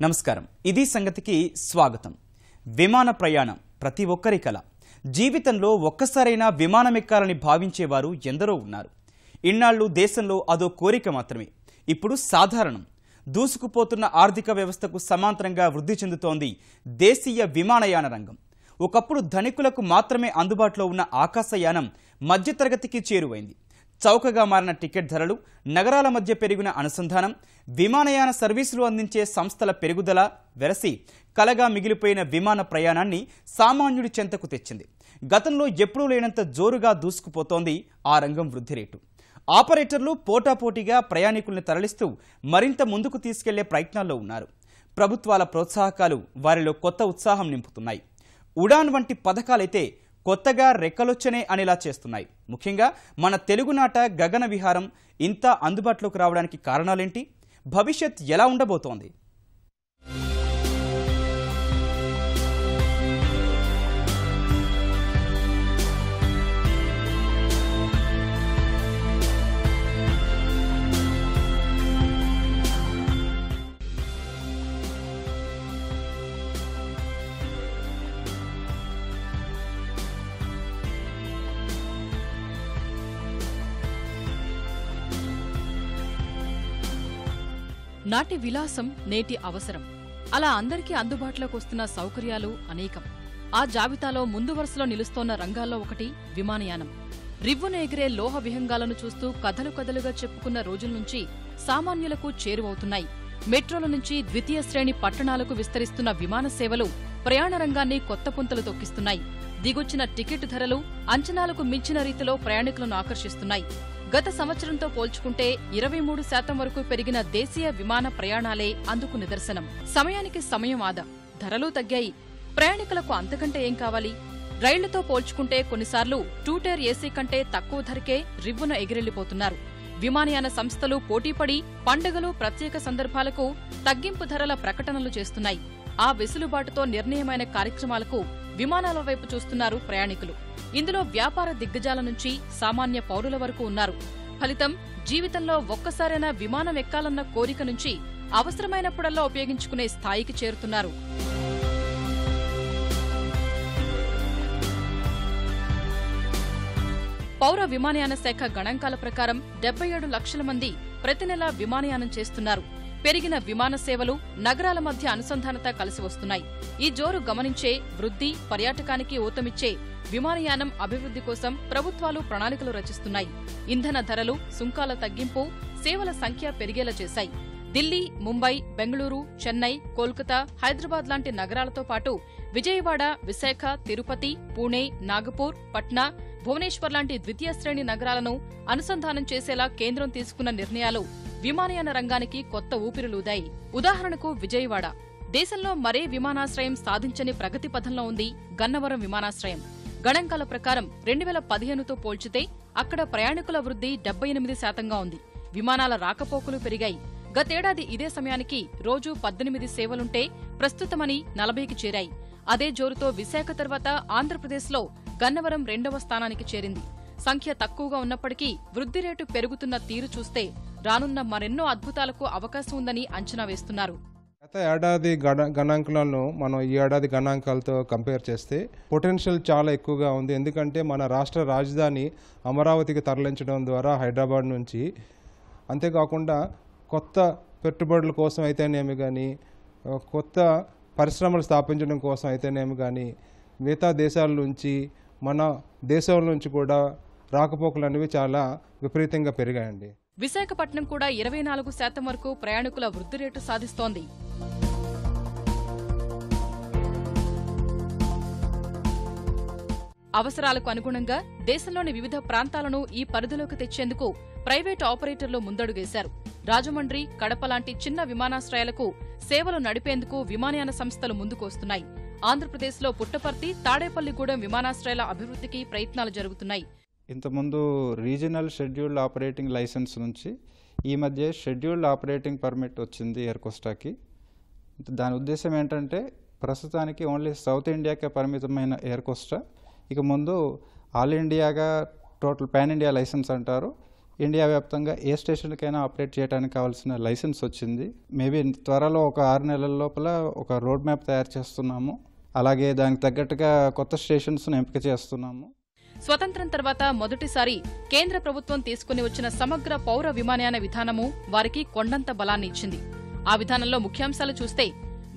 నమస్కారం. ఇది సంగతికి స్వాగతం. విమాన ప్రయాణం ప్రతి ఒక్కరి కల. జీవితంలో ఒక్కసారైనా విమానం ఎక్కాలని భావించేవారు ఎందరో ఉన్నారు. ఇన్నాళ్ళు దేశంలో అదో కోరిక మాత్రమే. ఇప్పుడు సాధారణం. దూసుకుపోతున్న ఆర్థిక వ్యవస్థకు సమాంతరంగా వృద్ధి చెందుతోంది దేశీయ విమానయాన రంగం. ఒకప్పుడు ధనికులకు మాత్రమే అందుబాటులో ఉన్న ఆకాశయానం మధ్యతరగతికి చేరువైంది. చౌకగా మారిన టికెట్ ధరలు, నగరాల మధ్య పెరిగిన అనుసంధానం, విమానయాన సర్వీసులు అందించే సంస్థల పెరుగుదల వెరసి కలగా మిగిలిపోయిన విమాన ప్రయాణాన్ని సామాన్యుడి చెంతకు తెచ్చింది. గతంలో ఎప్పుడూ లేనంత జోరుగా దూసుకుపోతోంది ఆ రంగం వృద్ధి రేటు. ఆపరేటర్లు పోటాపోటీగా ప్రయాణికుల్ని తరలిస్తూ మరింత ముందుకు తీసుకెళ్లే ప్రయత్నాల్లో ఉన్నారు. ప్రభుత్వాల ప్రోత్సాహకాలు వారిలో కొత్త ఉత్సాహం నింపుతున్నాయి. ఉడాన్ వంటి పథకాలైతే కొత్తగా రెక్కలొచ్చనే అనేలా చేస్తున్నాయి. ముఖ్యంగా మన తెలుగునాట గగన విహారం ఇంత అందుబాటులోకి రావడానికి కారణాలేంటి? భవిష్యత్ ఎలా ఉండబోతోంది? నాటి విలాసం నేటి అవసరం. అలా అందరికీ అందుబాటులోకి వస్తున్న సౌకర్యాలు అనేకం. ఆ జాబితాలో ముందు వరుసలో నిలుస్తోన్న రంగాల్లో ఒకటి విమానయానం. రివ్వున ఎగిరే లోహ విహంగాలను చూస్తూ కథలు కథలుగా చెప్పుకున్న రోజుల నుంచి సామాన్యులకు చేరువవుతున్నాయి. మెట్రోల నుంచి ద్వితీయ శ్రేణి పట్టణాలకు విస్తరిస్తున్న విమాన సేవలు ప్రయాణ రంగాన్ని కొత్త పుంతలు తొక్కిస్తున్నాయి. దిగొచ్చిన టికెట్ ధరలు అంచనాలకు మించిన రీతిలో ప్రయాణికులను ఆకర్షిస్తున్నాయి. గత సంవత్సరంతో పోల్చుకుంటే 23% వరకు పెరిగిన దేశీయ విమాన ప్రయాణాలే అందుకు నిదర్శనం. సమయానికి సమయం ఆదా, ధరలు తగ్గాయి. ప్రయాణికులకు అంతకంటే ఏం కావాలి? రైళ్లతో పోల్చుకుంటే కొన్నిసార్లు 2 టైర్ ఏసీ కంటే తక్కువ ధరకే రివ్వున ఎగిరెళ్లిపోతున్నారు. విమానయాన సంస్థలు పోటీపడి పండుగలు, ప్రత్యేక సందర్భాలకు తగ్గింపు ధరల ప్రకటనలు చేస్తున్నాయి. ఆ వెసులుబాటుతో నిర్ణయమైన కార్యక్రమాలకు విమానాల వైపు చూస్తున్నారు ప్రయాణికులు. ఇందులో వ్యాపార దిగ్గజాల నుంచి సామాన్య పౌరుల వరకు ఉన్నారు. ఫలితం జీవితంలో ఒక్కసారైనా విమానం ఎక్కాలన్న కోరిక నుంచి అవసరమైనప్పుడల్లా ఉపయోగించుకునే స్థాయికి చేరుతున్నారు. పౌర విమానయాన శాఖ గణాంకాల ప్రకారం 77 లక్షల మంది ప్రతి నెలా విమానయానం చేస్తున్నారు. పెరిగిన విమాన సేవలు, నగరాల మధ్య అనుసంధానత కలిసి వస్తున్నాయి. ఈ జోరు గమనించే వృద్ధి, పర్యాటకానికి ఊతమిచ్చే విమానయానం అభివృద్ధి కోసం ప్రభుత్వాలు ప్రణాళికలు రచిస్తున్నాయి. ఇంధన ధరలు, సుంకాల తగ్గింపు సేవల సంఖ్య పెరిగేలా చేశాయి. ఢిల్లీ, ముంబై, బెంగళూరు, చెన్నై, కోల్కతా, హైదరాబాద్ లాంటి నగరాలతో పాటు విజయవాడ, విశాఖ, తిరుపతి, పూణే, నాగపూర్, పట్నా, భువనేశ్వర్ లాంటి ద్వితీయ శ్రేణి నగరాలను అనుసంధానం చేసేలా కేంద్రం తీసుకున్న నిర్ణయాలు విమానయాన రంగానికి కొత్త ఊపిరులూదాయి. ఉదాహరణకు విజయవాడ. దేశంలో మరే విమానాశ్రయం సాధించని ప్రగతి పథంలో ఉంది గన్నవరం విమానాశ్రయం. గణాంకాల ప్రకారం 2015తో పోల్చితే అక్కడ ప్రయాణికుల వృద్ధి 78%గా ఉంది. విమానాల రాకపోకలు పెరిగాయి. గతేడాది ఇదే సమయానికి రోజూ 18 సేవలుంటే ప్రస్తుతమని 40కి చేరాయి. అదే జోరుతో విశాఖ తర్వాత ఆంధ్రప్రదేశ్లో గన్నవరం 2వ స్థానానికి చేరింది. సంఖ్య తక్కువగా ఉన్నప్పటికీ వృద్ధి రేటు పెరుగుతున్న తీరు చూస్తే రానున్న మరెన్నో అద్భుతాలకు అవకాశం ఉందని అంచనా వేస్తున్నారు. గత ఏడాది గణాంకాలను మనం ఈ ఏడాది గణాంకాలతో కంపేర్ చేస్తే పొటెన్షియల్ చాలా ఎక్కువగా ఉంది. ఎందుకంటే మన రాష్ట్ర రాజధాని అమరావతికి తరలించడం ద్వారా హైదరాబాద్ నుంచి, అంతేకాకుండా కొత్త పెట్టుబడుల కోసం అయితేనేమి కానీ, కొత్త పరిశ్రమలు స్థాపించడం కోసం అయితేనేమి కానీ, మిగతా దేశాల నుంచి మన దేశం నుంచి కూడా రాకపోకలు అనేవి చాలా విపరీతంగా పెరిగాయండి. విశాఖపట్నం కూడా 24% వరకు ప్రయాణికుల వృద్ధి రేటు సాధిస్తోంది. అవసరాలకు అనుగుణంగా దేశంలోని వివిధ ప్రాంతాలను ఈ పరిధిలోకి తెచ్చేందుకు ప్రైవేటు ఆపరేటర్లు ముందడుగేశారు. రాజమండ్రి, కడప లాంటి చిన్న విమానాశ్రయాలకు సేవలు నడిపేందుకు విమానయాన సంస్థలు ముందుకు వస్తున్నాయి. ఆంధ్రప్రదేశ్లో పుట్టపర్తి, తాడేపల్లిగూడెం విమానాశ్రయాల అభివృద్ధికి ప్రయత్నాలు జరుగుతున్నాయి. ఇంతకుముందు రీజనల్ షెడ్యూల్డ్ ఆపరేటింగ్ లైసెన్స్ నుంచి ఈ మధ్య షెడ్యూల్డ్ ఆపరేటింగ్ పర్మిట్ వచ్చింది ఎయిర్ కోస్టాకి. దాని ఉద్దేశం ఏంటంటే ప్రస్తుతానికి ఓన్లీ సౌత్ ఇండియాకే పరిమితమైన ఎయిర్ కోస్టా ఇక ముందు ఆల్ ఇండియాగా టోటల్ పాన్ ఇండియా లైసెన్స్ అంటారు. ఇండియా వ్యాప్తంగా ఏ స్టేషన్కైనా ఆపరేట్ చేయడానికి కావాల్సిన లైసెన్స్ వచ్చింది. మేబీ త్వరలో ఒక 6 నెలల లోపల ఒక రోడ్ మ్యాప్ తయారు చేస్తున్నాము. అలాగే దానికి తగ్గట్టుగా కొత్త స్టేషన్స్ను ఎంపిక చేస్తున్నాము. స్వతంత్రం తర్వాత మొదటిసారి కేంద్ర ప్రభుత్వం తీసుకుని వచ్చిన సమగ్ర పౌర విమానయాన విధానము వారికి కొండంత బలాన్ని ఇచ్చింది. ఆ విధానంలో ముఖ్యాంశాలు చూస్తే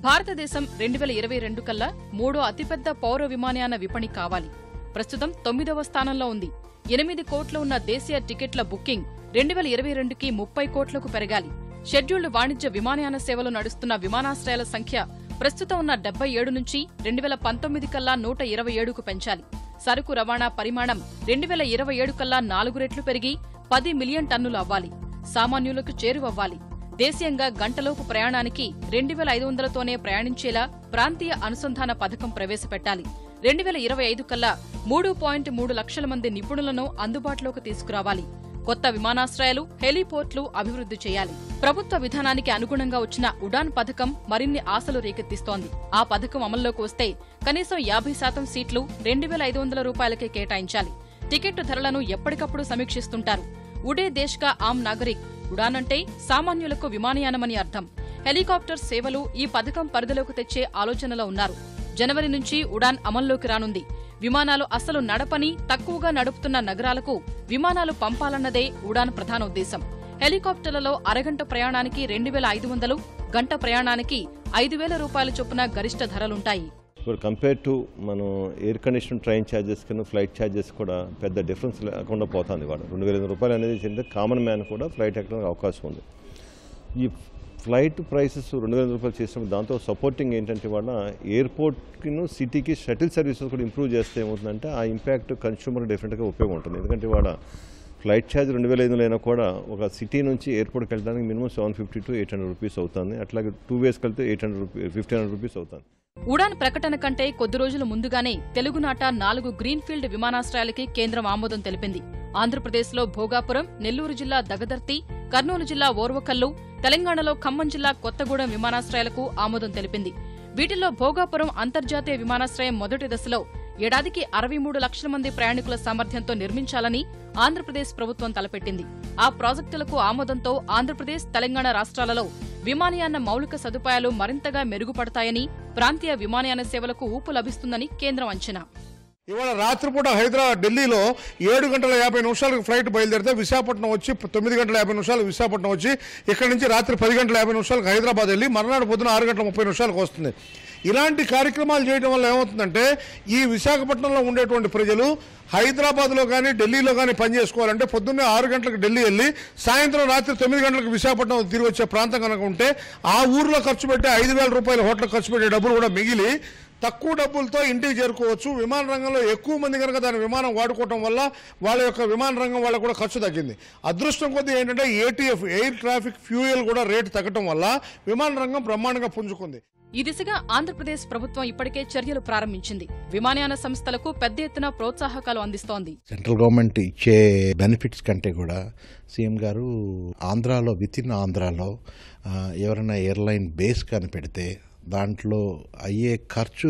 భారతదేశం 2022 కల్లా 3వ అతిపెద్ద పౌర విమానయాన విపణి కావాలి. ప్రస్తుతం 9వ స్థానంలో ఉంది. 8 కోట్లు ఉన్న దేశీయ టికెట్ల బుకింగ్ 2022కి 30 కోట్లకు పెరగాలి. షెడ్యూల్డ్ వాణిజ్య విమానయాన సేవలు నడుస్తున్న విమానాశ్రయాల సంఖ్య ప్రస్తుతం ఉన్న 77 నుంచి 2019 కల్లా 127కు పెంచాలి. సరుకు రవాణా పరిమాణం 2027 కల్లా 4 రెట్లు పెరిగి 10 మిలియన్ టన్నులు అవ్వాలి. సామాన్యులకు చేరువవ్వాలి. దేశీయంగా గంటలోపు ప్రయాణానికి 2500తోనే ప్రయాణించేలా ప్రాంతీయ అనుసంధాన పథకం ప్రవేశపెట్టాలి. 2025 కల్లా 3.3 లక్షల మంది నిపుణులను అందుబాటులోకి తీసుకురావాలి. కొత్త విమానాశ్రయాలు, హెలీపోర్ట్లు అభివృద్ధి చేయాలి. ప్రభుత్వ విధానానికి అనుగుణంగా వచ్చిన ఉడాన్ పథకం మరిన్ని ఆశలు రేకెత్తిస్తోంది. ఆ పథకం అమల్లోకి వస్తే కనీసం 50% సీట్లు 2500 రూపాయలకే కేటాయించాలి. టికెట్టు ధరలను ఎప్పటికప్పుడు సమీక్షిస్తుంటారు. ఉడే దేశ్ కా ఆమ్ నాగరిక్. ఉడాన్ అంటే సామాన్యులకు విమానయానమని అర్థం. హెలికాప్టర్ సేవలు ఈ పథకం పరిధిలోకి తెచ్చే ఆలోచనలో ఉన్నారు. జనవరి నుంచి ఉడాన్ అమల్లోకి రానుంది. విమానాలు అసలు నడపని, తక్కువగా నడుపుతున్న నగరాలకు విమానాలు పంపాలన్నదే ఉడాన్ ప్రధాన ఉద్దేశం. హెలికాప్టర్లలో అరగంట ప్రయాణానికి 2500, గంట ప్రయాణానికి 5000 రూపాయల చొప్పున గరిష్ట ధరలుంటాయి. ఇప్పుడు కంపేర్ టు మనం ఎయిర్ కండిషన్ ట్రైన్ ఛార్జెస్ కన్నా ఫ్లైట్ ఛార్జెస్ కూడా పెద్ద డిఫరెన్స్ లేకుండా పోతుంది. వాడు 2500 రూపాయలు అనేది ఏంటంటే కామన్ మ్యాన్ కూడా ఫ్లైట్ ఎక్కడానికి అవకాశం ఉంది. ఈ ఫ్లైట్ ప్రైసెస్ 2000 రూపాయలు చేసినప్పుడు దాంతో సపోర్టింగ్ ఏంటంటే వాళ్ళ ఎయిర్పోర్ట్కిను సిటీకి షటిల్ సర్వీసెస్ కూడా ఇంప్రూవ్ చేస్తే ఏమవుతుందంటే ఆ ఇంపాక్ట్ కన్స్యూమర్ డెఫినెట్గా ఉపయోగం ఉంటుంది. ఎందుకంటే వాళ్ళ ఫ్లైట్ ఛార్జ్ 2500 అయినా కూడా ఒక సిటీ నుంచి ఎయిర్పోర్ట్కి వెళ్ళడానికి మినిమం 750 to 800 రూపీస్ అవుతుంది. అట్లాగే 2 వేస్కి వెళ్తే 1500 రూపీస్ అవుతుంది. ఉడాన్ ప్రకటన కంటే కొద్ది రోజుల ముందుగానే తెలుగునాట 4 గ్రీన్ఫీల్డ్ విమానాశ్రయాలకి కేంద్రం ఆమోదం తెలిపింది. ఆంధ్రప్రదేశ్లో భోగాపురం, నెల్లూరు జిల్లా దగదర్తి, కర్నూలు జిల్లా ఓర్వకల్లు, తెలంగాణలో ఖమ్మం జిల్లా కొత్తగూడెం విమానాశ్రయాలకు ఆమోదం తెలిపింది. వీటిల్లో భోగాపురం అంతర్జాతీయ విమానాశ్రయం మొదటి దశలో ఏడాదికి 63 లక్షల మంది ప్రయాణికుల సామర్థ్యంతో నిర్మించాలని ఆంధ్రప్రదేశ్ ప్రభుత్వం తలపెట్టింది. ఆ ప్రాజెక్టులకు ఆమోదంతో ఆంధ్రప్రదేశ్, తెలంగాణ రాష్ట్రాలలో విమానయాన మౌలిక సదుపాయాలు మరింతగా మెరుగుపడతాయని, ప్రాంతీయ విమానయాన సేవలకు ఊపు లభిస్తుందని కేంద్రం అంచనా. ఇవాళ రాత్రిపూట ఢిల్లీలో 7:50 ఫ్లైట్ బయలుదేరితే విశాఖపట్నం వచ్చి 9:50 విశాఖపట్నం వచ్చి ఇక్కడ నుంచి రాత్రి 10:50 హైదరాబాద్ వెళ్ళి మర్నాడు పొద్దున 6:30 వస్తుంది. ఇలాంటి కార్యక్రమాలు చేయడం వల్ల ఏమవుతుందంటే ఈ విశాఖపట్నంలో ఉండేటువంటి ప్రజలు హైదరాబాద్లో కానీ ఢిల్లీలో కానీ పనిచేసుకోవాలంటే పొద్దున్నే 6 గంటలకు ఢిల్లీ వెళ్ళి సాయంత్రం రాత్రి 9 గంటలకు విశాఖపట్నం తిరిగి వచ్చే ప్రాంతం కనుక ఉంటే ఆ ఊర్లో ఖర్చు పెట్టే 5000 రూపాయల హోటల్ ఖర్చు పెట్టే డబ్బులు కూడా మిగిలి తక్కువ డబ్బులతో ఇంటికి చేరుకోవచ్చు. విమాన రంగంలో ఎక్కువ మంది కనుక దాని విమానం వాడుకోవడం వల్ల వాళ్ళ యొక్క విమాన రంగం వాళ్ళకు కూడా ఖర్చు తగ్గింది. అదృష్టం కొద్దీ ఏంటంటే ATF ఎయిర్ ట్రాఫిక్ ఫ్యూయల్ కూడా రేటు తగ్గడం వల్ల విమాన రంగం బ్రహ్మాండంగా పుంజుకుంది. ఈ దిశగా ఆంధ్రప్రదేశ్ ప్రభుత్వం ఇప్పటికే చర్యలు ప్రారంభించింది. విమానయాన సంస్థలకు పెద్ద ఎత్తున ప్రోత్సాహకాలు అందిస్తోంది. సెంట్రల్ గవర్నమెంట్ ఇచ్చే బెనిఫిట్స్ కంటే కూడా సీఎం గారు ఆంధ్రాలో ఆంధ్రాలో ఎవరైనా ఎయిర్లైన్ బేస్ కానీ పెడితే దాంట్లో అయ్యే ఖర్చు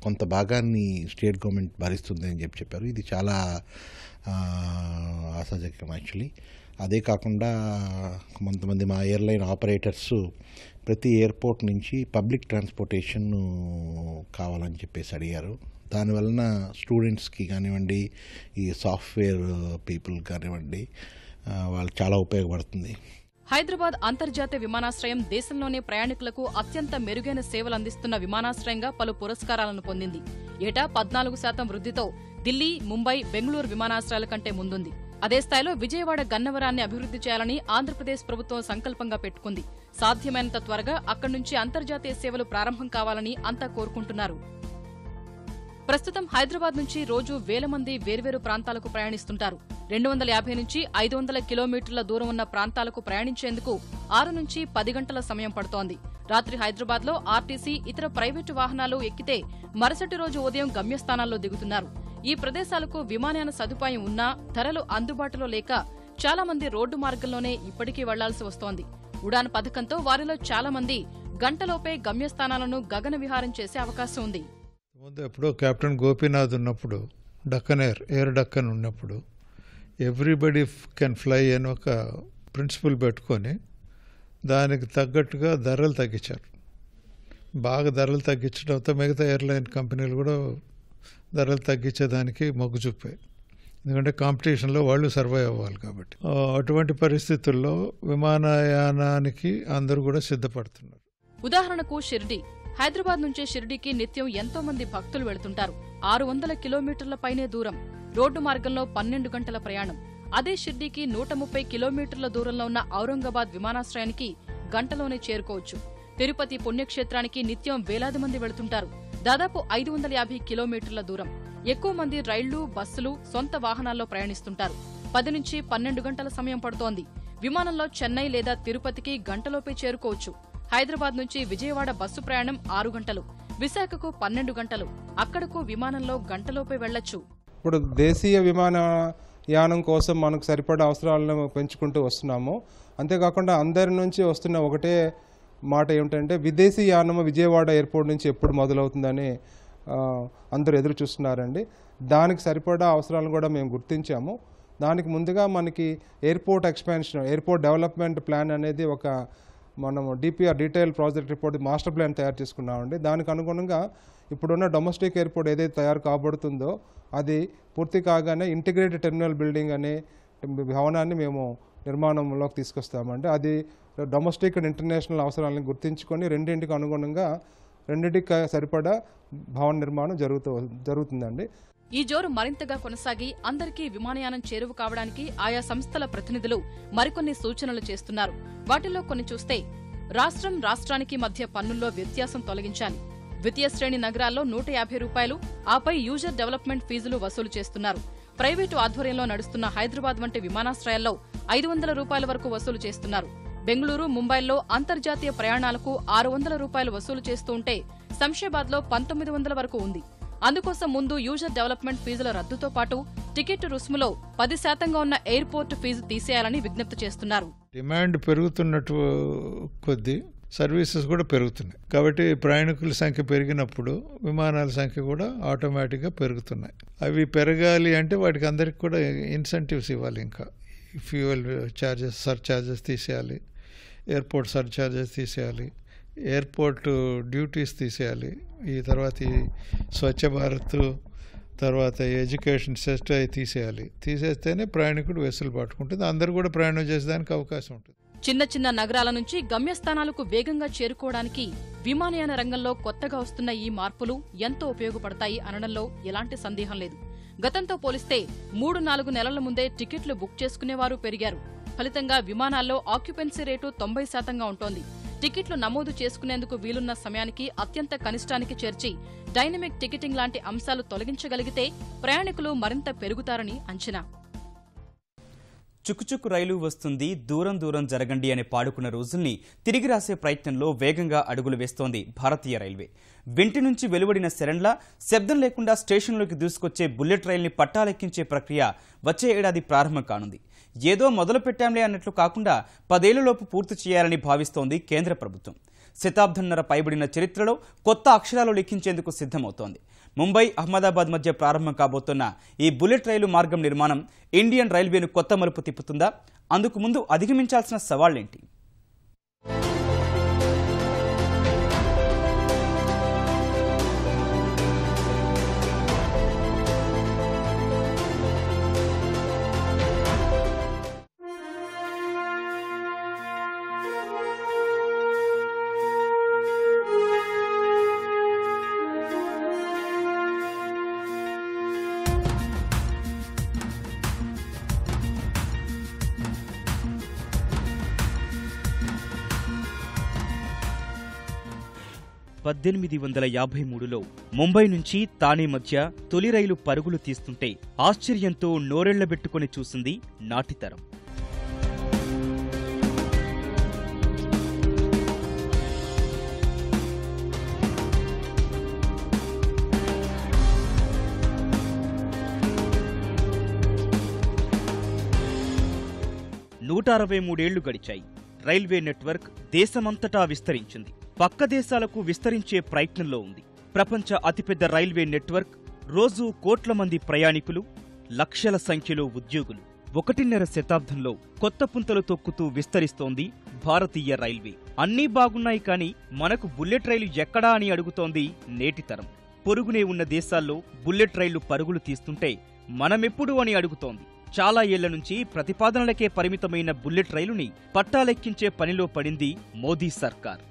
కొంత భాగాన్ని స్టేట్ గవర్నమెంట్ భరిస్తుంది అని చెప్పారు. ఇది చాలా ఆశాజనకం యాక్చువల్లీ. అదే కాకుండా కొంతమంది మా ఎయిర్లైన్ ఆపరేటర్స్ ప్రతి ఎయిర్పోర్ట్ నుంచి పబ్లిక్ ట్రాన్స్పోర్టేషన్ కావాలని చెప్పేసి అడిగారు. దానివలన స్టూడెంట్స్కి కానివ్వండి, ఈ సాఫ్ట్వేర్ పీపుల్ కానివ్వండి, వాళ్ళు చాలా ఉపయోగపడుతుంది. హైదరాబాద్ అంతర్జాతీయ విమానాశ్రయం దేశంలోనే ప్రయాణికులకు అత్యంత మెరుగైన సేవలు అందిస్తున్న విమానాశ్రయంగా పలు పురస్కారాలను పొందింది. ఏటా 14% వృద్ధితో ఢిల్లీ, ముంబై, బెంగళూరు విమానాశ్రయాల కంటే ముందుంది. అదే స్థాయిలో విజయవాడ గన్నవరాన్ని అభివృద్ధి చేయాలని ఆంధ్రప్రదేశ్ ప్రభుత్వం సంకల్పంగా పెట్టుకుంది. సాధ్యమైనంత త్వరగా అక్కడి నుంచి అంతర్జాతీయ సేవలు ప్రారంభం కావాలని అంతా కోరుకుంటున్నారు. ప్రస్తుతం హైదరాబాద్ నుంచి రోజు వేల మంది వేర్వేరు ప్రాంతాలకు ప్రయాణిస్తుంటారు. 250 నుంచి 500 కిలోమీటర్ల దూరం ఉన్న ప్రాంతాలకు ప్రయాణించేందుకు 6 నుంచి 10 గంటల సమయం పడుతోంది. రాత్రి హైదరాబాద్లో ఆర్టీసీ, ఇతర ప్రైవేటు వాహనాలు ఎక్కితే మరుసటి రోజు ఉదయం గమ్యస్థానాల్లో దిగుతున్నారు. ఈ ప్రదేశాలకు విమానయాన సదుపాయం ఉన్నా ధరలు అందుబాటులో లేక చాలా మంది రోడ్డు మార్గంలోనే ఇప్పటికీ వెళ్లాల్సి వస్తోంది. ఉడాన్ పథకంతో వారిలో చాలా మంది గంటలోపే గమ్యస్థానాలను గగన విహారం చేసే అవకాశం ఉంది. ముందు ఎప్పుడో కెప్టెన్ గోపీనాథ్ ఉన్నప్పుడు ఎయిర్ డక్కన్ ఉన్నప్పుడు ఎవ్రీబడి కెన్ ఫ్లై అని ఒక ప్రిన్సిపల్ పెట్టుకొని దానికి తగ్గట్టుగా ధరలు తగ్గించారు. బాగా ధరలు తగ్గించడంతో మిగతా ఎయిర్లైన్ కంపెనీలు కూడా ధరలు తగ్గించేదానికి మొగ్గు చూపాయి. ఎందుకంటే కాంపిటీషన్లో వాళ్ళు సర్వైవ్ అవ్వాలి కాబట్టి. అటువంటి పరిస్థితుల్లో విమానయానానికి అందరూ కూడా సిద్ధపడుతున్నారు. ఉదాహరణకు షిర్డీ. హైదరాబాద్ నుంచి షిర్డీకి నిత్యం ఎంతో మంది భక్తులు వెళుతుంటారు. 600 కిలోమీటర్ల పైనే దూరం. రోడ్డు మార్గంలో 12 గంటల ప్రయాణం. అదే షిర్డీకి 130 కిలోమీటర్ల దూరంలో ఉన్న ఔరంగాబాద్ విమానాశ్రయానికి గంటలోనే చేరుకోవచ్చు. తిరుపతి పుణ్యక్షేత్రానికి నిత్యం వేలాది మంది వెళుతుంటారు. దాదాపు 550 కిలోమీటర్ల దూరం. ఎక్కువ మంది రైళ్లు, బస్సులు, సొంత వాహనాల్లో ప్రయాణిస్తుంటారు. 10 నుంచి 12 గంటల సమయం పడుతోంది. విమానంలో చెన్నై లేదా తిరుపతికి గంటలోపే చేరుకోవచ్చు. హైదరాబాద్ నుంచి విజయవాడ బస్సు ప్రయాణం 6 గంటలు, విశాఖకు 12 గంటలు, అక్కడకు విమానంలో గంటలోపే వెళ్లొచ్చు. ఇప్పుడు దేశీయ విమానయానం కోసం మనకు సరిపడా అవసరాలను పెంచుకుంటూ వస్తున్నాము. అంతేకాకుండా అందరి నుంచి వస్తున్న ఒకటే మాట ఏమిటంటే విదేశీ యానము విజయవాడ ఎయిర్పోర్ట్ నుంచి ఎప్పుడు మొదలవుతుందని అందరూ ఎదురు చూస్తున్నారండి. దానికి సరిపడా అవసరాలను కూడా మేము గుర్తించాము. దానికి ముందుగా మనకి airport expansion, airport development plan అనేది ఒక మనము DPR detail project report master plan తయారు చేసుకున్నామండి. దానికి అనుగుణంగా ఇప్పుడున్న డొమెస్టిక్ ఎయిర్పోర్ట్ ఏదైతే తయారు కాబడుతుందో అది పూర్తి కాగానే ఇంటిగ్రేటెడ్ టెర్మినల్ బిల్డింగ్ అనే భవనాన్ని మేము నిర్మాణంలోకి తీసుకొస్తామండి. అది డొమెస్టిక్ అండ్ ఇంటర్నేషనల్ అవసరాలను గుర్తించుకొని రెండింటికి అనుగుణంగా రెండింటికి సరిపడా భవన నిర్మాణం జరుగుతుందండి. ఈ జోరు మరింతగా కొనసాగి అందరికీ విమానయానం చేరువ కావడానికి ఆయా సంస్థల ప్రతినిధులు మరికొన్ని సూచనలు చేస్తున్నారు. వాటిలో కొన్ని చూస్తే రాష్ట్రానికి మధ్య పన్నుల్లో వ్యత్యాసం తొలగించాలి. ద్వితీయ శ్రేణి నగరాల్లో 150 రూపాయలు, ఆపై యూజర్ డెవలప్మెంట్ ఫీజులు వసూలు చేస్తున్నారు. ప్రైవేటు ఆధ్వర్యంలో నడుస్తున్న హైదరాబాద్ వంటి విమానాశ్రయాల్లో 500 రూపాయల వరకు వసూలు చేస్తున్నారు. బెంగళూరు, ముంబైల్లో అంతర్జాతీయ ప్రయాణాలకు 600 రూపాయలు వసూలు చేస్తూ ఉంటే శంషాబాద్లో 1900 వరకు ఉంది. అందుకోసం ముందు యూజర్ డెవలప్మెంట్ ఫీజుల రద్దుతో పాటు టికెట్ రుసుములో 10% ఉన్న ఎయిర్పోర్ట్ ఫీజు తీసేయాలని విజ్ఞప్తి చేస్తున్నారు. డిమాండ్ పెరుగుతున్నట్టు కొద్దీ సర్వీసెస్ కూడా పెరుగుతున్నాయి. కాబట్టి ప్రయాణికుల సంఖ్య పెరిగినప్పుడు విమానాల సంఖ్య కూడా ఆటోమేటిక్గా పెరుగుతున్నాయి. అవి పెరగాలి అంటే వాటికి అందరికి కూడా ఇన్సెంటివ్స్ ఇవ్వాలి. ఇంకా ఫ్యూయల్ ఛార్జెస్, సర్ఛార్జెస్ తీసేయాలి, ఎయిర్పోర్ట్ సర్ఛార్జెస్ తీసేయాలి, ఎయిర్పోర్ట్ డ్యూటీస్ తీసేయాలి. ఈ తర్వాత ఈ స్వచ్ఛ భారత్, తర్వాత ఎడ్యుకేషన్ సెస్ట్ అవి తీసేస్తేనే ప్రయాణికుడు వెసులుబాటు ఉంటుంది. అందరూ కూడా ప్రయాణం చేసేదానికి అవకాశం ఉంటుంది. చిన్న చిన్న నగరాల నుంచి గమ్యస్థానాలకు వేగంగా చేరుకోవడానికి విమానయాన రంగంలో కొత్తగా వస్తున్న ఈ మార్పులు ఎంతో ఉపయోగపడతాయి అనడంలో ఎలాంటి సందేహం లేదు. గతంతో పోలిస్తే 3-4 నెలల ముందే టికెట్లు బుక్ చేసుకునేవారు పెరిగారు. ఫలితంగా విమానాల్లో ఆక్యుపెన్సీ రేటు 90% ఉంటోంది. టికెట్లు నమోదు చేసుకునేందుకు వీలున్న సమయానికి అత్యంత కనిష్టానికి చేర్చి డైనమిక్ టికెటింగ్ లాంటి అంశాలు తొలగించగలిగితే ప్రయాణికులు మరింత పెరుగుతారని అంచనా. చుక్కుచుక్కు రైలు వస్తుంది, దూరం దూరం జరగండి అని పాడుకున్న రోజుల్ని తిరిగి రాసే ప్రయత్నంలో వేగంగా అడుగులు వేస్తోంది భారతీయ రైల్వే. వింటి నుంచి వెలువడిన సెరెన్లా శబ్దం లేకుండా స్టేషన్లోకి దూసుకొచ్చే బుల్లెట్ రైల్ని పట్టాలెక్కించే ప్రక్రియ వచ్చే ఏడాది ప్రారంభం కానుంది. ఏదో మొదలు పెట్టాంలే అన్నట్లు కాకుండా 10 ఏళ్లలోపు పూర్తి చేయాలని భావిస్తోంది కేంద్ర ప్రభుత్వం. శతాబ్దంన్నర పైబడిన చరిత్రలో కొత్త అక్షరాలు లిఖించేందుకు సిద్ధమవుతోంది. ముంబై, అహ్మదాబాద్ మధ్య ప్రారంభం కాబోతున్న ఈ బుల్లెట్ రైలు మార్గం నిర్మాణం ఇండియన్ రైల్వేను కొత్త మలుపు తిప్పుతుందా? అందుకు ముందు అధిగమించాల్సిన సవాళ్లేంటి? (1853లో ముంబై నుంచి తానే మధ్య తొలి రైలు పరుగులు తీస్తుంటే ఆశ్చర్యంతో నోరెళ్లబెట్టుకుని చూసింది నాటితరం. ఏళ్లు గడిచాయి. రైల్వే నెట్వర్క్ దేశమంతటా విస్తరించింది. పక్క దేశాలకు విస్తరించే ప్రయత్నంలో ఉంది. ప్రపంచ అతిపెద్ద రైల్వే నెట్వర్క్, రోజూ కోట్ల మంది ప్రయాణికులు, లక్షల సంఖ్యలో ఉద్యోగులు. 1.5 శతాబ్దంలో కొత్త పుంతలు తొక్కుతూ విస్తరిస్తోంది భారతీయ రైల్వే. అన్నీ బాగున్నాయి కానీ మనకు బుల్లెట్ రైలు ఎక్కడా అని అడుగుతోంది నేటి తరం. పొరుగునే ఉన్న దేశాల్లో బుల్లెట్ రైళ్లు పరుగులు తీస్తుంటే మనమెప్పుడు అని అడుగుతోంది. చాలా ఏళ్ల నుంచి ప్రతిపాదనలకే పరిమితమైన బుల్లెట్ రైలుని పట్టాలెక్కించే పనిలో పడింది మోదీ సర్కార్.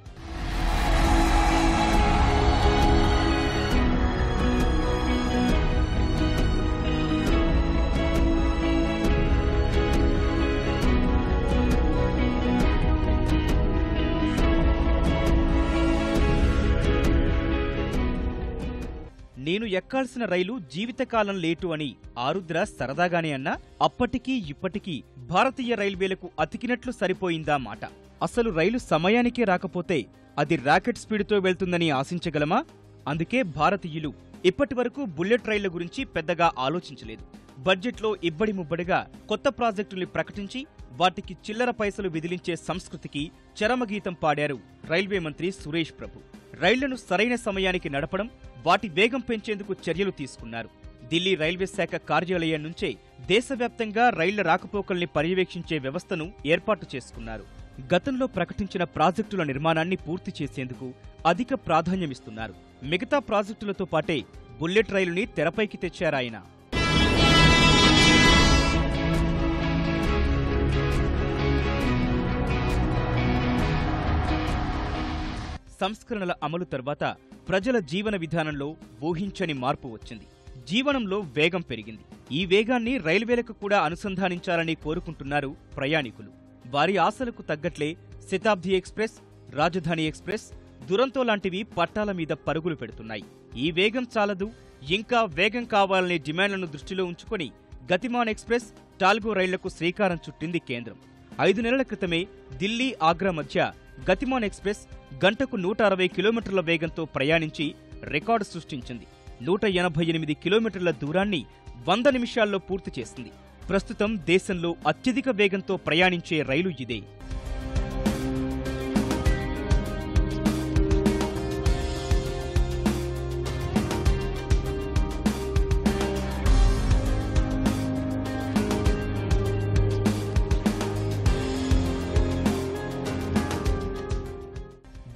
నేను ఎక్కాల్సిన రైలు జీవితకాలం లేటు అని ఆరుద్ర సరదాగానే అన్నా అప్పటికీ ఇప్పటికీ భారతీయ రైల్వేలకు అతికినట్లు సరిపోయిందా మాట. అసలు రైలు సమయానికే రాకపోతే అది రాకెట్ స్పీడ్తో వెళ్తుందని ఆశించగలమా? అందుకే భారతీయులు ఇప్పటివరకు బుల్లెట్ రైళ్ల గురించి పెద్దగా ఆలోచించలేదు. బడ్జెట్లో ఇబ్బడి ముబ్బడిగా కొత్త ప్రాజెక్టుల్ని ప్రకటించి వాటికి చిల్లర పైసలు విదిలించే సంస్కృతికి చరమగీతం పాడారు రైల్వే మంత్రి సురేష్ ప్రభు. రైళ్లను సరైన సమయానికి నడపడం, వాటి వేగం పెంచేందుకు చర్యలు తీసుకున్నారు. ఢిల్లీ రైల్వే శాఖ కార్యాలయం నుంచే దేశవ్యాప్తంగా రైళ్ల రాకపోకల్ని పర్యవేక్షించే వ్యవస్థను ఏర్పాటు చేసుకున్నారు. గతంలో ప్రకటించిన ప్రాజెక్టుల నిర్మాణాన్ని పూర్తి చేసేందుకు అధిక ప్రాధాన్యమిస్తున్నారు. మిగతా ప్రాజెక్టులతో పాటే బుల్లెట్ రైలుని తెరపైకి తెచ్చారాయన. సంస్కరణల అమలు తర్వాత ప్రజల జీవన విధానంలో ఊహించని మార్పు వచ్చింది. జీవనంలో వేగం పెరిగింది. ఈ వేగాన్ని రైల్వేలకు కూడా అనుసంధానించాలని కోరుకుంటున్నారు ప్రయాణికులు. వారి ఆశలకు తగ్గట్లే శతాబ్ది ఎక్స్ప్రెస్, రాజధాని ఎక్స్ప్రెస్, దురంతో లాంటివి పట్టాల మీద పరుగులు పెడుతున్నాయి. ఈ వేగం చాలదు, ఇంకా వేగం కావాలనే డిమాండ్లను దృష్టిలో ఉంచుకొని గతిమాన్ ఎక్స్ప్రెస్, టాల్గో రైళ్లకు శ్రీకారం చుట్టింది కేంద్రం. 5 నెలల క్రితమే ఢిల్లీ, ఆగ్రా మధ్య గతిమాన్ ఎక్స్ప్రెస్ గంటకు 160 కిలోమీటర్ల వేగంతో ప్రయాణించి రికార్డు సృష్టించింది. 188 కిలోమీటర్ల దూరాన్ని 100 నిమిషాల్లో పూర్తి చేసింది. ప్రస్తుతం దేశంలో అత్యధిక వేగంతో ప్రయాణించే రైలు ఇదే.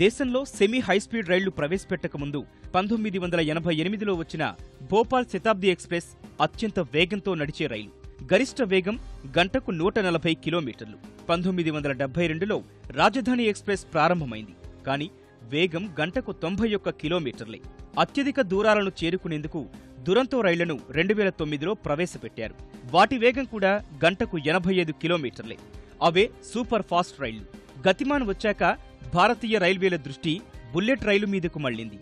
దేశంలో సెమీ హైస్పీడ్ రైళ్లు ప్రవేశపెట్టక ముందు 1988లో వచ్చిన భోపాల్ శతాబ్ది ఎక్స్ప్రెస్ అత్యంత వేగంతో నడిచే రైలు. గరిష్ట వేగం గంటకు 140 కిలోమీటర్లు. 1972లో రాజధాని ఎక్స్ప్రెస్ ప్రారంభమైంది. కానీ వేగం గంటకు 91 కిలోమీటర్లే. అత్యధిక దూరాలను చేరుకునేందుకు దురంతో రైళ్లను 2009లో ప్రవేశపెట్టారు. వాటి వేగం కూడా గంటకు 85 కిలోమీటర్లే. అవే సూపర్ ఫాస్ట్ రైళ్లు. గతిమాన్ వచ్చాక భారతీయ రైల్వేల దృష్టి బుల్లెట్ రైలు మీదకు మళ్లింది.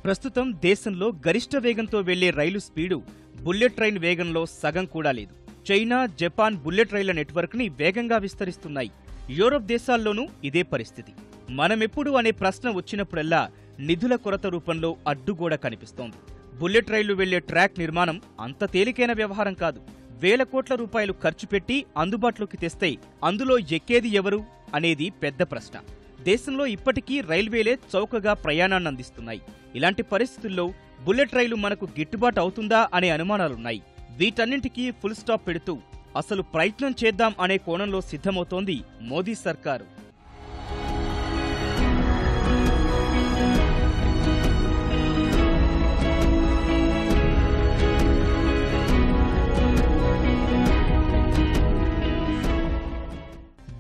ప్రస్తుతం దేశంలో గరిష్ట వేగంతో వెళ్లే రైలు స్పీడు బుల్లెట్ ట్రైన్ వేగంలో సగం కూడా లేదు. చైనా, జపాన్ బుల్లెట్ రైళ్ల నెట్వర్క్ని వేగంగా విస్తరిస్తున్నాయి. యూరోప్ దేశాల్లోనూ ఇదే పరిస్థితి. మనమెప్పుడు అనే ప్రశ్న వచ్చినప్పుడల్లా నిధుల కొరత రూపంలో అడ్డుగోడ కనిపిస్తోంది. బుల్లెట్ రైళ్లు వెళ్లే ట్రాక్ నిర్మాణం అంత తేలికైన వ్యవహారం కాదు. వేల కోట్ల రూపాయలు ఖర్చు పెట్టి అందుబాటులోకి తెస్తే అందులో ఎక్కేది ఎవరు అనేది పెద్ద ప్రశ్న. దేశంలో ఇప్పటికీ రైల్వేలే చౌకగా ప్రయాణాన్ని అందిస్తున్నాయి. ఇలాంటి పరిస్థితుల్లో బుల్లెట్ రైలు మనకు గిట్టుబాటు అవుతుందా అనే అనుమానాలున్నాయి. వీటన్నింటికీ ఫుల్ స్టాప్ పెడుతూ అసలు ప్రయత్నం చేద్దాం అనే కోణంలో సిద్ధమవుతోంది మోదీ సర్కారు.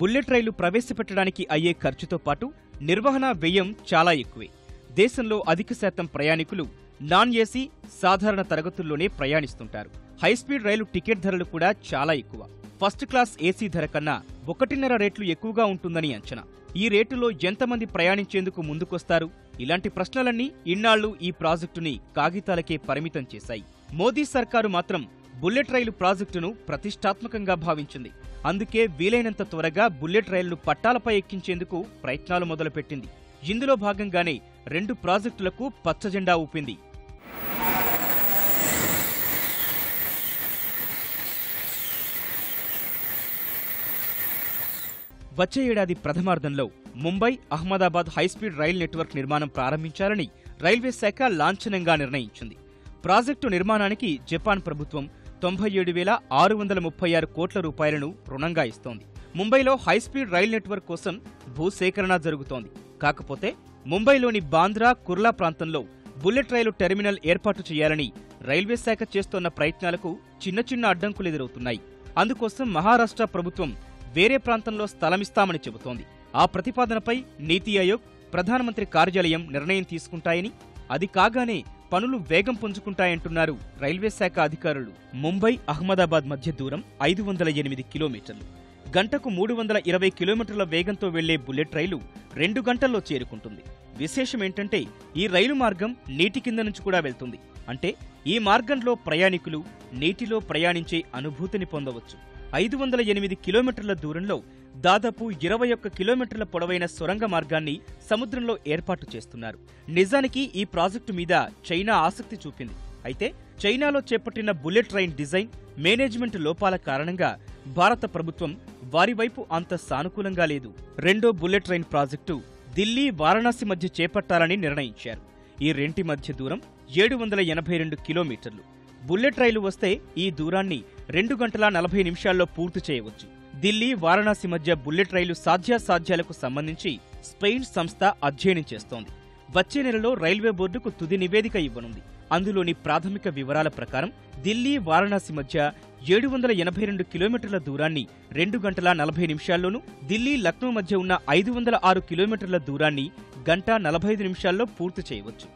బుల్లెట్ రైలు ప్రవేశపెట్టడానికి అయ్యే ఖర్చుతో పాటు నిర్వహణ వ్యయం చాలా ఎక్కువే. దేశంలో అధిక శాతం ప్రయాణికులు నాన్ ఏసీ, సాధారణ తరగతుల్లోనే ప్రయాణిస్తుంటారు. హైస్పీడ్ రైలు టికెట్ ధరలు కూడా చాలా ఎక్కువ. ఫస్ట్ క్లాస్ ఏసీ ధర కన్నా 1.5 రెట్లు ఎక్కువగా ఉంటుందని అంచనా. ఈ రేటులో ఎంతమంది ప్రయాణించేందుకు ముందుకొస్తారు? ఇలాంటి ప్రశ్నలన్నీ ఇన్నాళ్లు ఈ ప్రాజెక్టుని కాగితాలకే పరిమితం చేశాయి. మోదీ సర్కారు మాత్రం బుల్లెట్ రైలు ప్రాజెక్టును ప్రతిష్టాత్మకంగా భావించింది. అందుకే వీలైనంత త్వరగా బుల్లెట్ రైలును పట్టాలపై ఎక్కించేందుకు ప్రయత్నాలు మొదలుపెట్టింది. ఇందులో భాగంగానే 2 ప్రాజెక్టులకు పచ్చజెండా ఊపింది. వచ్చే ఏడాది ప్రథమార్థంలో Mumbai Ahmedabad high speed rail network నిర్మాణం ప్రారంభించాలని రైల్వే శాఖ లాంఛనంగా నిర్ణయించింది. ప్రాజెక్టు నిర్మాణానికి జపాన్ ప్రభుత్వం 97,636 కోట్ల రూపాయలను రుణంగా ఇస్తోంది. ముంబైలో హైస్పీడ్ రైల్ నెట్వర్క్ కోసం భూసేకరణ జరుగుతోంది. కాకపోతే ముంబైలోని బాంద్రా కుర్లా ప్రాంతంలో బుల్లెట్ రైలు టెర్మినల్ ఏర్పాటు చేయాలని రైల్వే శాఖ చేస్తోన్న ప్రయత్నాలకు చిన్న చిన్న అడ్డంకులు ఎదురవుతున్నాయి. అందుకోసం మహారాష్ట్ర ప్రభుత్వం వేరే ప్రాంతంలో స్థలమిస్తామని చెబుతోంది. ఆ ప్రతిపాదనపై నీతి ఆయోగ్, ప్రధానమంత్రి కార్యాలయం నిర్ణయం తీసుకుంటాయని, అది కాగానే పనులు వేగం పుంజుకుంటాయంటున్నారు రైల్వే శాఖ అధికారులు. ముంబై అహ్మదాబాద్ మధ్య దూరం 508 కిలోమీటర్లు. గంటకు 320 కిలోమీటర్ల వేగంతో వెళ్లే బుల్లెట్ రైలు 2 గంటల్లో చేరుకుంటుంది. విశేషమేంటంటే ఈ రైలు మార్గం నీటి కింద నుంచి కూడా వెళ్తుంది. అంటే ఈ మార్గంలో ప్రయాణికులు నీటిలో ప్రయాణించే అనుభూతిని పొందవచ్చు. 508 కిలోమీటర్ల దూరంలో దాదాపు 21 కిలోమీటర్ల పొడవైన సొరంగ మార్గాన్ని సముద్రంలో ఏర్పాటు చేస్తున్నారు. నిజానికి ఈ ప్రాజెక్టు మీద చైనా ఆసక్తి చూపింది. అయితే చైనాలో చేపట్టిన బుల్లెట్ ట్రైన్ డిజైన్, మేనేజ్మెంట్ లోపాల కారణంగా భారత ప్రభుత్వం వారి వైపు అంత సానుకూలంగా లేదు. రెండో bullet train project Delhi, Varanasi మధ్య చేపట్టాలని నిర్ణయించారు. ఈ రెంటి మధ్య దూరం 782 కిలోమీటర్లు. బుల్లెట్ రైలు వస్తే ఈ దూరాన్ని 2 గంటల 40 నిమిషాల్లో పూర్తి చేయవచ్చు. ఢిల్లీ, వారణాసి మధ్య బుల్లెట్ రైలు సాధ్యాసాధ్యాలకు సంబంధించి స్పెయిన్ సంస్థ అధ్యయనం చేస్తోంది. వచ్చే నెలలో రైల్వే బోర్డుకు తుది నివేదిక ఇవ్వనుంది. అందులోని ప్రాథమిక వివరాల ప్రకారం ఢిల్లీ, వారణాసి మధ్య 782 కిలోమీటర్ల దూరాన్ని 2 గంటల 40 నిమిషాల్లోనూ, ఢిల్లీ, లక్నో మధ్య ఉన్న 506 కిలోమీటర్ల దూరాన్ని 1 గంట 45 నిమిషాల్లో పూర్తి చేయవచ్చు.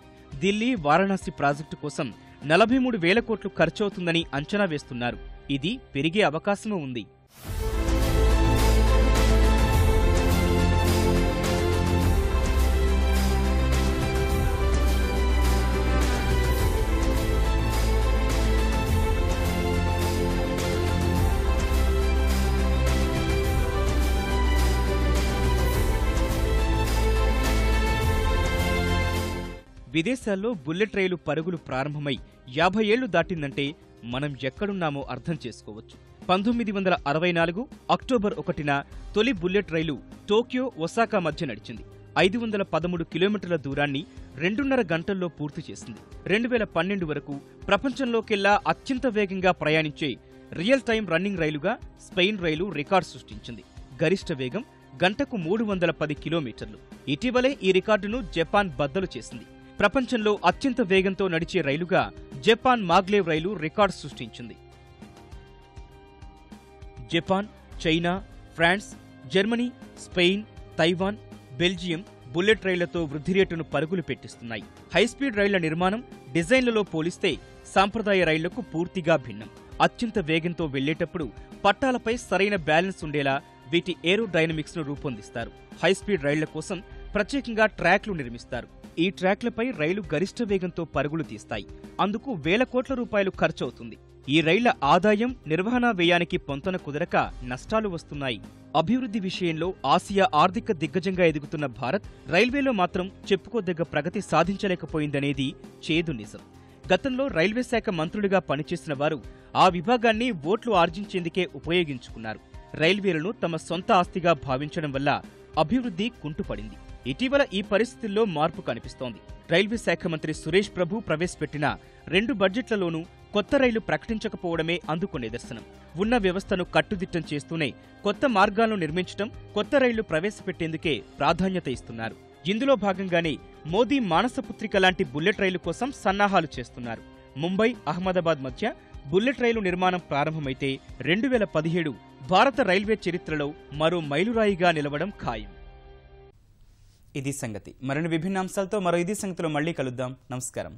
ఢిల్లీ, వారణాసి ప్రాజెక్టు కోసం 43,000 కోట్లు ఖర్చవుతుందని అంచనా వేస్తున్నారు. ఇది పెరిగే అవకాశమూ ఉంది. విదేశాల్లో బుల్లెట్ రైలు పరుగులు ప్రారంభమై 50 ఏళ్లు దాటిందంటే మనం ఎక్కడున్నామో అర్థం చేసుకోవచ్చు. 1964 అక్టోబర్ 1న తొలి బుల్లెట్ రైలు టోక్యో, ఒసాకా మధ్య నడిచింది. 513 కిలోమీటర్ల దూరాన్ని 2.5 గంటల్లో పూర్తి చేసింది. 2012 వరకు ప్రపంచంలోకెల్లా అత్యంత వేగంగా ప్రయాణించే రియల్ టైం రన్నింగ్ రైలుగా స్పెయిన్ రైలు రికార్డు సృష్టించింది. గరిష్ట వేగం గంటకు 310 కిలోమీటర్లు. ఇటీవలే ఈ రికార్డును జపాన్ బద్దలు చేసింది. ప్రపంచంలో అత్యంత వేగంతో నడిచే రైలుగా జపాన్ మాగ్లేవ్ రైలు రికార్డు సృష్టించింది. Japan, China, France, Germany, Spain, Taiwan, Belgium bullet రైళ్లతో వృద్ధి రేటును పరుగులు పెట్టిస్తున్నాయి. హైస్పీడ్ రైళ్ల నిర్మాణం, డిజైన్లలో పోలిస్తే సాంప్రదాయ రైళ్లకు పూర్తిగా భిన్నం. అత్యంత వేగంతో వెళ్లేటప్పుడు పట్టాలపై సరైన బ్యాలెన్స్ ఉండేలా వీటి ఏరోడైనమిక్స్ ను రూపొందిస్తారు. హైస్పీడ్ రైళ్ల కోసం ప్రత్యేకంగా ట్రాక్లు నిర్మిస్తారు. ఈ ట్రాక్లపై రైలు గరిష్ట వేగంతో పరుగులు తీస్తాయి. అందుకు 1,000 కోట్ల రూపాయలు ఖర్చవుతుంది. ఈ రైళ్ల ఆదాయం, నిర్వహణా వ్యయానికి పొంతన కుదరక నష్టాలు వస్తున్నాయి. అభివృద్ధి విషయంలో ఆసియా ఆర్థిక దిగ్గజంగా ఎదుగుతున్న భారత్ రైల్వేలో మాత్రం చెప్పుకోదగ్గ ప్రగతి సాధించలేకపోయిందనేది చేదు నిజం. గతంలో రైల్వే శాఖ మంత్రులుగా పనిచేసిన వారు ఆ విభాగాన్ని ఓట్లు ఆర్జించేందుకే ఉపయోగించుకున్నారు. రైల్వేలను తమ సొంత ఆస్తిగా భావించడం వల్ల అభివృద్ధి కుంటుపడింది. ఇటీవల ఈ పరిస్థితుల్లో మార్పు కనిపిస్తోంది. రైల్వే శాఖ మంత్రి సురేష్ ప్రభు ప్రవేశపెట్టిన 2 బడ్జెట్లలోనూ కొత్త రైలు ప్రకటించకపోవడమే అందుకు నిదర్శనం. ఉన్న వ్యవస్థను కట్టుదిట్టం చేస్తూనే కొత్త మార్గాలను నిర్మించడం, కొత్త రైళ్లు ప్రవేశపెట్టేందుకే ప్రాధాన్యత ఇస్తున్నారు. ఇందులో భాగంగానే మోదీ మానసపుత్రిక లాంటి బుల్లెట్ రైలు కోసం సన్నాహాలు చేస్తున్నారు. ముంబై, అహ్మదాబాద్ మధ్య బుల్లెట్ రైలు నిర్మాణం ప్రారంభమైతే 2017 భారత రైల్వే చరిత్రలో మరో మైలురాయిగా నిలవడం ఖాయం. ఇది సంగతి. మరిన్ని విభిన్న అంశాలతో మరో ఇది సంగతిలో మళ్ళీ కలుద్దాం. నమస్కారం.